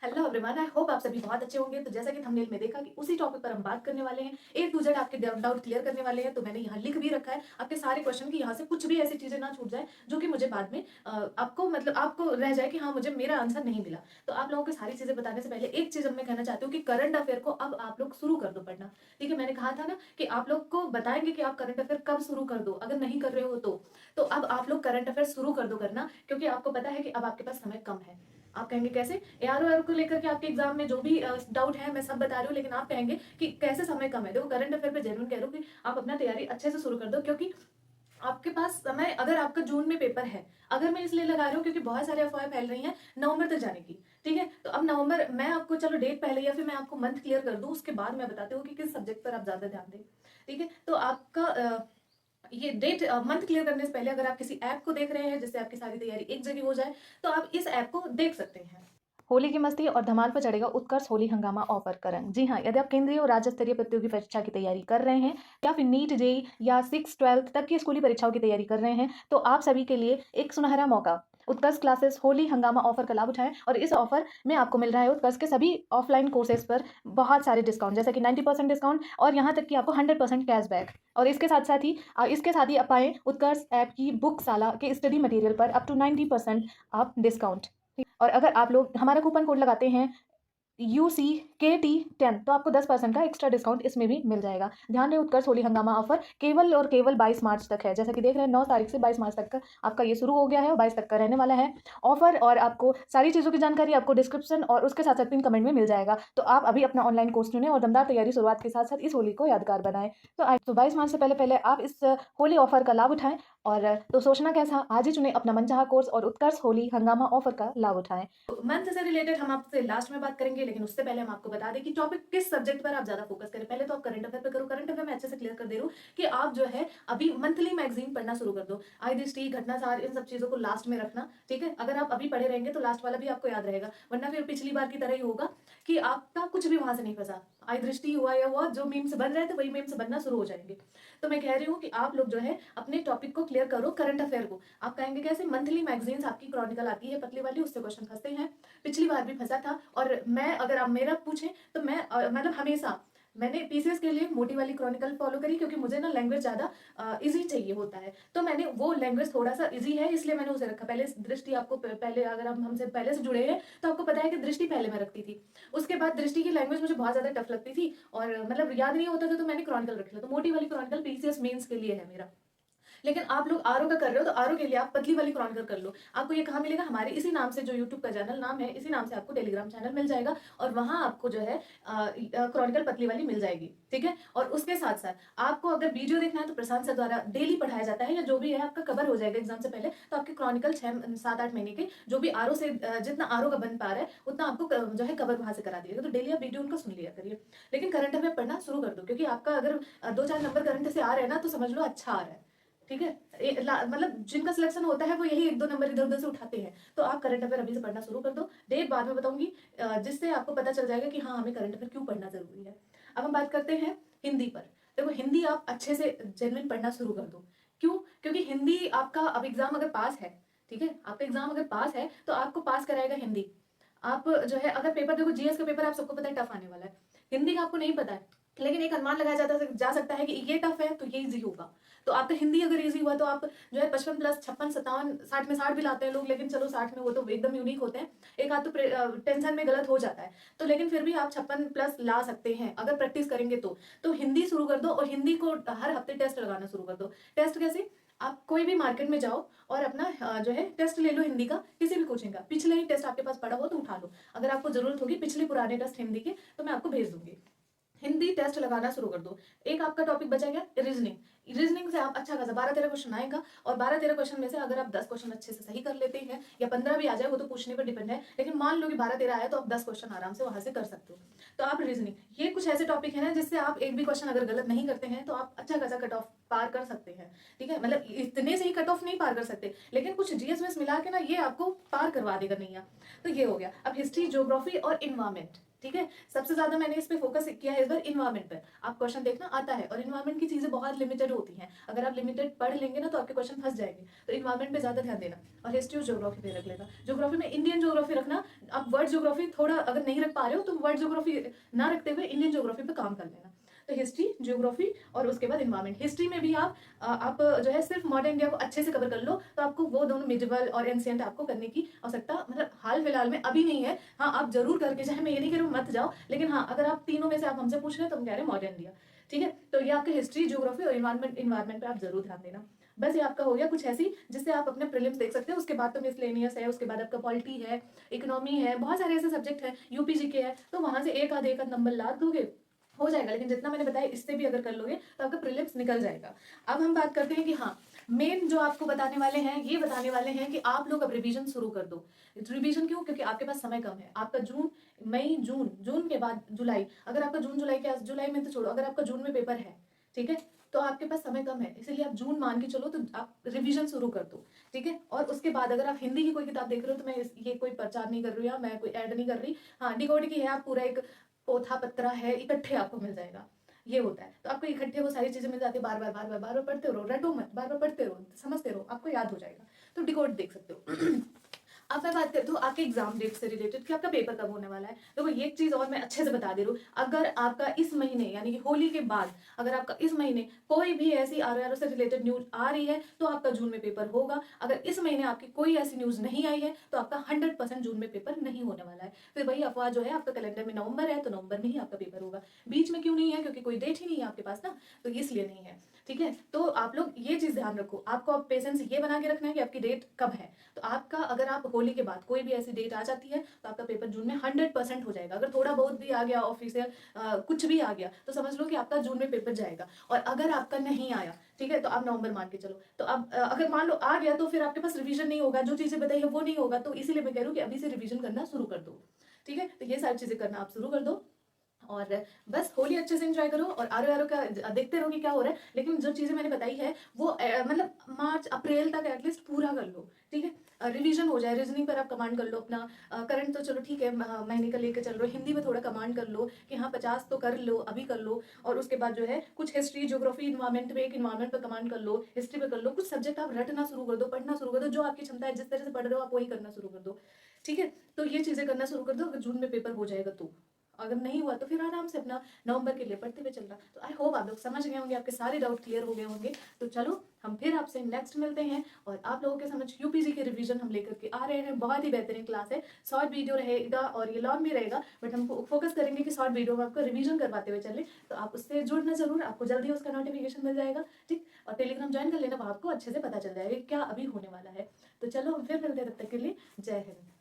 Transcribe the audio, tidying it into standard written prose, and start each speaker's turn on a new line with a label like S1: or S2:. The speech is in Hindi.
S1: हेलो एवरीवन, आई होप आप सभी बहुत अच्छे होंगे। तो जैसा कि थंबनेल में देखा कि उसी टॉपिक पर हम बात करने वाले हैं, ए टू जेड आपके डाउट क्लियर करने वाले हैं। तो मैंने यहाँ लिख भी रखा है आपके सारे क्वेश्चन की, यहाँ से कुछ भी ऐसी चीजें ना छूट जाए जो कि मुझे बाद में आपको रह जाए कि हाँ मुझे मेरा आंसर नहीं मिला। तो आप लोगों को सारी चीजें बताने से पहले एक चीज मैं कहना चाहती हूँ कि करंट अफेयर को अब आप लोग शुरू कर दो पढ़ना। ठीक है, मैंने कहा था ना कि आप लोग को बताएंगे कि आप करंट अफेयर कब शुरू कर दो, अगर नहीं कर रहे हो तो अब आप लोग करंट अफेयर शुरू कर दो करना, क्योंकि आपको पता है कि अब आपके पास समय कम है। आप कहेंगे कैसे, एआरओ एआर को लेकर के आपके एग्जाम में जो भी डाउट है मैं सब बता रही हूँ, लेकिन आप कहेंगे कि कैसे समय कम है। देखो करंट अफेयर पे जेन्युइन कह रहा हूँ कि आप अपना तैयारी अच्छे से शुरू कर दो, क्योंकि आपके पास समय, अगर आपका जून में पेपर है, अगर मैं इसलिए लगा रही हूँ क्योंकि बहुत सारी अफवाहें फैल रही हैं नवंबर तक जाने की। ठीक है, तो अब नवंबर मैं आपको चलो डेट पहले या फिर मैं आपको मंथ क्लियर कर दूं, उसके बाद मैं बताती हूँ कि किस सब्जेक्ट पर आप ज्यादा ध्यान दें। ठीक है, तो आपका ये डेट मंथ क्लियर करने से पहले अगर आप किसी ऐप को देख रहे हैं जिससे आपकी सारी तैयारी एक जगह हो जाए, तो आप इस ऐप को देख सकते हैं। होली की मस्ती और धमाल पर चढ़ेगा उत्कर्ष होली हंगामा ऑफर का रंग। जी हाँ, यदि आप केंद्रीय और राज्य स्तरीय प्रतियोगी परीक्षा की तैयारी कर रहे हैं या फिर नीट जेई या 6 12 तक की स्कूली परीक्षाओं की तैयारी कर रहे हैं, तो आप सभी के लिए एक सुनहरा मौका। उत्कर्ष क्लासेस होली हंगामा ऑफर का लाभ उठाएं, और इस ऑफर में आपको मिल रहा है उत्कर्ष के सभी ऑफलाइन कोर्सेज पर बहुत सारे डिस्काउंट, जैसे कि 90% डिस्काउंट और यहाँ तक कि आपको 100% कैशबैक। और इसके साथ ही आप पाएं उत्कर्ष ऐप की बुकशाला के स्टडी मटेरियल पर अप टू 90% आप डिस्काउंट। और अगर आप लोग हमारा कूपन कोड लगाते हैं UCKT10, तो आपको 10% का एक्स्ट्रा डिस्काउंट इसमें भी मिल जाएगा। ध्यान रहे, उत्कर्ष होली हंगामा ऑफर केवल और केवल 22 मार्च तक है। जैसा कि देख रहे हैं 9 तारीख से 22 मार्च तक का आपका ये शुरू हो गया है और 22 तक का रहने वाला है ऑफर। और आपको सारी चीज़ों की जानकारी आपको डिस्क्रिप्शन और उसके साथ साथ पिन कमेंट में मिल जाएगा। तो आप अभी अपना ऑनलाइन कोर्स चुनें और दमदार तैयारी शुरुआत के साथ साथ इस होली को यादगार बनाएं। तो 22 मार्च से पहले पहले आप इस होली ऑफर का लाभ उठाएं। और तो सोचना कैसा, आज ही चुने अपना मनचाहा कोर्स और उत्कर्ष होली हंगामा ऑफर का लाभ उठाएं। मंथ से रिलेटेड हम आपसे लास्ट में बात करेंगे, लेकिन उससे पहले हम आपको बता दें कि टॉपिक किस सब्जेक्ट पर आप ज्यादा फोकस करें। पहले तो आप करंट अफेयर पे करो। करंट अफेयर में अच्छे से क्लियर कर दे रहा हूँ कि आप जो है अभी मंथली मैगजीन पढ़ना शुरू कर दो। आई दृष्टि, घटनासार, इन सब चीजों को लास्ट में रखना। ठीक है, अगर आप अभी पढ़े रहेंगे तो लास्ट वाला भी आपको याद रहेगा, वरना फिर पिछली बार की तरह ही होगा कि आपका कुछ भी वहां से नहीं फंसा। आई दृष्टि हुआ या हुआ, जो मीम्स बन रहे थे वही मीम्स बनना शुरू हो जाएंगे। तो मैं कह रही हूँ कि आप लोग जो है अपने टॉपिक को क्लियर करो, करंट अफेयर को। आप कहेंगे कैसे, मंथली मैगजीन्स आपकी क्रॉनिकल आती है पतली वाली, उससे क्वेश्चन फंसते हैं। पिछली बार भी फंसा था। और मैं, अगर आप मेरा पूछें तो मैं मतलब हमेशा मैंने पीसीएस के लिए मोटी वाली क्रॉनिकल फॉलो करी, क्योंकि मुझे ना लैंग्वेज ज्यादा इजी चाहिए होता है। तो मैंने वो लैंग्वेज थोड़ा सा इजी है इसलिए मैंने उसे रखा पहले। दृष्टि आपको पहले, अगर आप हमसे पहले से जुड़े हैं तो आपको पता है कि दृष्टि पहले मैं रखती थी। उसके बाद दृष्टि की लैंग्वेज मुझे बहुत ज्यादा टफ लगती थी और मतलब याद नहीं होता था, तो मैंने क्रॉनिकल रख लिया। तो मोटी वाली क्रॉनिकल पीसीएस मेंस के लिए है मेरा। लेकिन आप लोग आरओ का कर रहे हो तो आरओ के लिए आप पतली वाली क्रॉनिकल कर लो। आपको ये कहाँ मिलेगा, हमारे इसी नाम से, जो यूट्यूब का चैनल नाम है इसी नाम से आपको टेलीग्राम चैनल मिल जाएगा, और वहां आपको जो है क्रॉनिकल पतली वाली मिल जाएगी। ठीक है, और उसके साथ साथ आपको अगर वीडियो देखना है तो प्रशांत सर द्वारा डेली पढ़ाया जाता है, या जो भी है आपका कवर हो जाएगा एग्जाम से पहले। तो आपके क्रॉनिकल 6 7 8 महीने के जो भी आरओ से जितना आरओ का बन पा रहा है उतना आपको जो है कवर वहां से करा दिएगा। तो डेली आप वीडियो उनका सुन लिया करिए। लेकिन करंट अफेयर पढ़ना शुरू कर दो, क्योंकि आपका अगर 2 4 नंबर करंट से आ रहे हैं ना, तो समझ लो अच्छा आ रहा है। ठीक है, मतलब जिनका सिलेक्शन होता है वो यही 1 2 नंबर इधर उधर से उठाते हैं। तो आप करंट अफेयर अभी से पढ़ना शुरू कर दो। डेट बाद में बताऊंगी, जिससे आपको पता चल जाएगा कि हाँ हमें करंट अफेयर क्यों पढ़ना जरूरी है। अब हम बात करते हैं हिंदी पर। देखो हिंदी आप अच्छे से जेन्युइन पढ़ना शुरू कर दो। क्यों? क्योंकि हिंदी आपका अब एग्जाम अगर पास है, ठीक है, आपका एग्जाम अगर पास है तो आपको पास कराएगा हिंदी। आप जो है अगर पेपर, देखो जीएस का पेपर आप सबको पता है टफ आने वाला है, हिंदी का आपको नहीं पता है, लेकिन एक अनुमान लगाया जा सकता है कि ये टफ है तो ये इजी होगा। तो आपका हिंदी अगर इजी हुआ तो आप जो है 55 प्लस 56 57 60 में 60 भी लाते हैं लोग, लेकिन चलो 60 में वो तो एकदम यूनिक होते हैं। एक आध तो टेंशन में गलत हो जाता है, तो लेकिन फिर भी आप 56 प्लस ला सकते हैं अगर प्रैक्टिस करेंगे तो हिंदी शुरू कर दो, और हिंदी को हर हफ्ते टेस्ट लगाना शुरू कर दो। टेस्ट कैसे, आप कोई भी मार्केट में जाओ और अपना जो है टेस्ट ले लो हिंदी का, किसी भी कोचिंग का। पिछले ही टेस्ट आपके पास पड़ा हो तो उठा लो, अगर आपको जरूरत होगी पिछले पुराने टेस्ट हिंदी के तो मैं आपको भेज दूंगी। हिंदी टेस्ट लगाना शुरू कर दो। एक आपका टॉपिक बचा गया रीजनिंग। रीजनिंग से आप अच्छा खासा 12 13 क्वेश्चन आएगा, और 12 13 क्वेश्चन में से अगर आप 10 क्वेश्चन अच्छे से सही कर लेते हैं, या 15 भी आ जाए वो तो पूछने पर डिपेंड है, लेकिन मान लो कि 12 13 आया तो आप 10 क्वेश्चन आराम से वहां से कर सकते हो। तो आप रीजनिंग, ये कुछ ऐसे टॉपिक है ना जिससे आप एक भी क्वेश्चन अगर गलत नहीं करते हैं तो आप अच्छा खासा कट ऑफ पार कर सकते हैं। ठीक है, मतलब इतने से ही कट ऑफ नहीं पार कर सकते, लेकिन कुछ जीएस मिला के ना ये आपको पार करवा देगा नैया। तो ये हो गया। अब हिस्ट्री, ज्योग्राफी और इन्वायरमेंट, ठीक है। सबसे ज़्यादा मैंने इस पे फोकस किया है इस बार इन्वायरमेंट पर। आप क्वेश्चन देखना आता है और इन्वायरमेंट की चीज़ें बहुत लिमिटेड होती हैं। अगर आप लिमिटेड पढ़ लेंगे ना तो आपके क्वेश्चन फंस जाएंगे। तो इन्वायरमेंट पे ज़्यादा ध्यान देना और हिस्ट्री और ज्योग्राफी पे रख लेना। ज्योग्राफी में इंडियन ज्योग्राफी रखना। आप वर्ल्ड ज्योग्राफी थोड़ा अगर नहीं रख पा रहे हो तो वर्ल्ड ज्योग्राफी ना रखते हुए इंडियन ज्योग्राफी पे काम कर लेना। तो हिस्ट्री, ज्योग्राफी और उसके बाद इन्वायरमेंट। हिस्ट्री में भी आप जो है सिर्फ मॉडर्न इंडिया को अच्छे से कवर कर लो तो आपको वो दोनों मिडिवल और एंशिएंट आपको करने की आवश्यकता मतलब हाल फिलहाल में अभी नहीं है। हाँ, आप जरूर करके जाए, मैं ये नहीं कह रही हूँ मत जाओ, लेकिन हाँ अगर आप तीनों में से आप हमसे पूछ रहे हैं तो हम कह रहे हैं मॉडर्न इंडिया। ठीक है, तो ये आपके हिस्ट्री, ज्योग्राफी और इन्वायरमेंट पे आप जरूर ध्यान देना। बस ये आपका हो गया कुछ ऐसी जिससे आप अपने प्रीलिम्स देख सकते हो। उसके बाद तो मिसलेनियस है, उसके बाद आपका पॉलिटी है, इकोनॉमी है, बहुत सारे ऐसे सब्जेक्ट है, यूपीजी के है, तो वहां से एक आध नंबर ला दोगे हो जाएगा। लेकिन जितना मैंने बताया इससे भी अगर कर लोगे तो आपका प्रीलिम्स निकल जाएगा। अब हम बात करते हैं कि हाँ मेन जो आपको बताने वाले हैं ये बताने वाले हैं कि आप लोग अब रिवीजन शुरू कर दो। रिवीजन क्यों? क्योंकि आपके पास समय कम है। आपका जून, मई, जून के बाद जुलाई, अगर आपका जून जुलाई के जुलाई में तो छोड़ो, अगर आपका जून में पेपर है, ठीक है, तो आपके पास समय कम है, इसीलिए आप जून मान के चलो तो आप रिवीजन शुरू कर दो। ठीक है, और उसके बाद अगर आप हिंदी की कोई किताब देख रहे हो तो मैं ये कोई प्रचार नहीं कर रही हूँ या मैं कोई ऐड नहीं कर रही। हाँ, डिकोड की है, आप पूरा एक पोथा पत्रा है इकट्ठे आपको मिल जाएगा। ये होता है, तो आपको इकट्ठे वो सारी चीजें मिल जाती है, बार बार पढ़ते रहो, रटो मत, बार बार पढ़ते रहो, समझते रहो, आपको याद हो जाएगा। तो डिकोड देख सकते हो। अब मैं बात करती हूँ आपके एग्जाम डेट से रिलेटेड कि आपका पेपर कब होने वाला है। देखो ये चीज और मैं अच्छे से बता दे रही हूँ, अगर आपका इस महीने यानी कि होली के बाद अगर आपका इस महीने कोई भी ऐसी आरआरओ से रिलेटेड न्यूज आ रही है तो आपका जून में पेपर होगा। अगर इस महीने आपकी कोई ऐसी न्यूज नहीं आई है तो आपका 100% जून में पेपर नहीं होने वाला है। फिर वही अफवाह जो है, आपका कैलेंडर में नवंबर है तो नवंबर में ही आपका पेपर होगा। बीच में क्यों नहीं है? क्योंकि कोई डेट ही नहीं है आपके पास ना, तो इसलिए नहीं है। ठीक है, तो आप लोग ये चीज ध्यान रखो, आपको अब पेशेंस ये बना के रखना है कि आपकी डेट कब है। तो आपका अगर आप होली के बाद कोई भी ऐसी डेट आ जाती है तो आपका पेपर जून में 100% हो जाएगा। अगर थोड़ा बहुत भी आ गया ऑफिशियल कुछ भी आ गया तो समझ लो कि आपका जून में पेपर जाएगा। और अगर आपका नहीं आया, ठीक है, तो आप नवंबर मान के चलो। तो अब अगर मान लो आ गया तो फिर आपके पास रिवीजन नहीं होगा, जो चीजें बताई है वो नहीं होगा। तो इसीलिए मैं कह रही हूँ कि अभी से रिवीजन करना शुरू कर दो। ठीक है, तो ये सारी चीजें करना आप शुरू कर दो और बस होली अच्छे से एंजॉय करो और आरो आरो का देखते रहो कि क्या हो रहा है। लेकिन जो चीजें मैंने बताई है वो मतलब मार्च अप्रैल तक एटलीस्ट पूरा कर लो। ठीक है, रिवीजन हो जाए, रीजनिंग पर आप कमांड कर लो अपना। करंट तो चलो ठीक है, महीने का लेकर चल रहे हो, हिंदी में थोड़ा कमांड कर लो कि हाँ 50 तो कर लो, अभी कर लो। और उसके बाद जो है कुछ हिस्ट्री, ज्योग्राफी, इन्वायरमेंट पे, एक इन्वायरमेंट पर कमांड कर लो, हिस्ट्री पे कर लो। कुछ सब्जेक्ट आप रटना शुरू कर दो, पढ़ना शुरू कर दो, जो आपकी क्षमता है, जिस तरह से पढ़ रहे हो आप वही करना शुरू कर दो। ठीक है, तो ये चीजें करना शुरू कर दो। अगर जून में पेपर हो जाएगा तो, अगर नहीं हुआ तो फिर आराम से अपना नवंबर के लिए पढ़ते हुए चलना। तो आई होप आप लोग समझ गए होंगे, आपके सारे डाउट क्लियर हो गए होंगे। तो चलो हम फिर आपसे नेक्स्ट मिलते हैं और आप लोगों के समझ यूपीजी के रिवीजन हम लेकर के आ रहे हैं। बहुत ही बेहतरीन क्लास है, शॉर्ट वीडियो रहेगा और ये लॉन्ग भी रहेगा, बट हम फोकस करेंगे कि शॉर्ट वीडियो में आपको रिवीजन करवाते हुए चले। तो आप उससे जुड़ना जरूर, आपको जल्दी उसका नोटिफिकेशन मिल जाएगा। ठीक, और टेलीग्राम ज्वाइन कर लेना, वहाँ आपको अच्छे से पता चल जाएगा क्या अभी होने वाला है। तो चलो हम फिर मिलते हैं, तब तक के लिए जय हिंद।